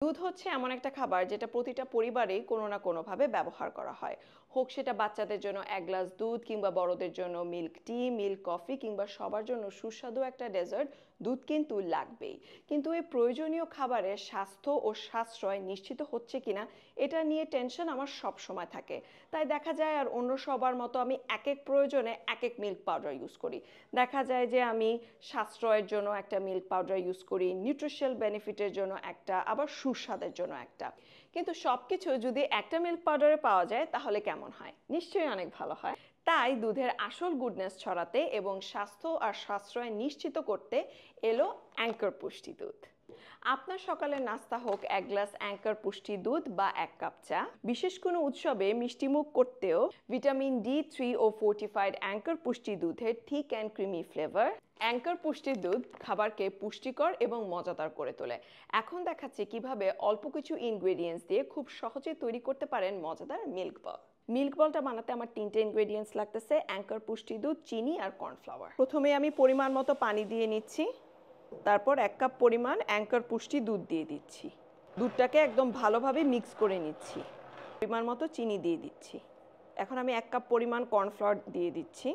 দুধ হচ্ছে এমন একটা খাবার যেটা প্রতিটা পরিবারেই কোনো না কোনোভাবে ব্যবহার করা হয়, হোক সেটা বাচ্চাদের জন্য এক গ্লাস দুধ কিংবা বড়দের জন্য মিল্ক টি, মিল্ক কফি কিংবা সবার জন্য সুস্বাদু একটা ডেজার্ট, দুধ কিন্তু লাগবেই। কিন্তু এই প্রয়োজনীয় খাবারের স্বাস্থ্য ও সাশ্রয় নিশ্চিত হচ্ছে কিনা এটা নিয়ে টেনশন আমার সব সময় থাকে। তাই দেখা যায় আর অন্য সবার মতো আমি এক এক প্রয়োজনে এক এক মিল্ক পাউডার ইউজ করি। দেখা যায় যে আমি সাশ্রয়ের জন্য একটা মিল্ক পাউডার ইউজ করি, নিউট্রিশনাল বেনিফিটের জন্য একটা, আবার সুস্বাদের জন্য একটা। কিন্তু সব কিছু যদি একটা মিল্ক পাউডারে পাওয়া যায় তাহলে কেমন হয়? নিশ্চয়ই অনেক ভালো হয়। তাই দুধের আসল গুডনেস ছড়াতে এবং স্বাস্থ্য আর সাশ্রয় নিশ্চিত করতে এলো অ্যাঙ্কর পুষ্টি দুধ। আপনার সকালের নাস্তা হোক এক গ্লাস অ্যাঙ্কর পুষ্টি দুধ বা এক কাপ চা, বিশেষ কোনো উৎসবে মিষ্টিমুখ করতেও ভিটামিন ডি3 ও ফোর্টিফাইড অ্যাঙ্কর পুষ্টি দুধের thick and creamy flavour. Anchor পুষ্টির দুধ খাবারকে পুষ্টিকর এবং মজাদার করে তোলে। এখন দেখাচ্ছি কিভাবে অল্প কিছু ইনগ্রেডিয়েন্টস দিয়ে খুব সহজে তৈরি করতে পারেন মজাদার মিল্ক বল। মিল্ক বলটা বানাতে আমার 3টে ইনগ্রেডিয়েন্টস লাগতেছে: অ্যাঙ্কর পুষ্টি দুধ, চিনি আর কর্নফ্লাওয়ার। প্রথমে আমি পরিমাণ মতো পানি দিয়ে নিচ্ছি, তারপর 1 কাপ পরিমাণ অ্যাঙ্কর পুষ্টি দুধ দিয়ে দিচ্ছি। দুধটাকে একদম ভালোভাবে মিক্স করে নিচ্ছি। পরিমাণ মতো চিনি দিয়ে দিচ্ছি। এখন আমি 1 কাপ পরিমাণ কর্নফ্লাওয়ার দিয়ে দিচ্ছি।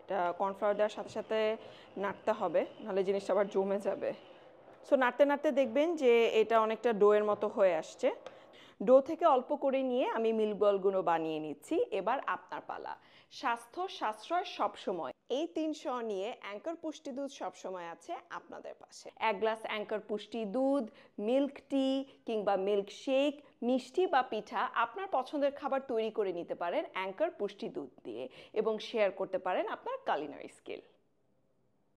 এটা কর্নফ্লাওয়ার দেওয়ার সাথে সাথে নাড়তে হবে, নাহলে জিনিসটা আবার জমে যাবে। সো নাড়তে নাড়তে দেখবেন যে এটা অনেকটা ডোয়ের মতো হয়ে আসছে। ডো থেকে অল্প করে নিয়ে আমি মিল্ক বলগুলো বানিয়ে নিচ্ছি। এবার আপনার পালা। স্বাস্থ্য সাশ্রয় সবসময়, এই 3 নিয়ে অ্যাঙ্কর পুষ্টি দুধ সবসময় আছে আপনাদের পাশে। 1 গ্লাস অ্যাঙ্কর পুষ্টি দুধ, মিল্ক টি কিংবা মিল্ক শেক, মিষ্টি বা পিঠা আপনার পছন্দের খাবার তৈরি করে নিতে পারেন অ্যাঙ্কর পুষ্টি দুধ দিয়ে এবং শেয়ার করতে পারেন আপনার কুলিনারি স্কিল।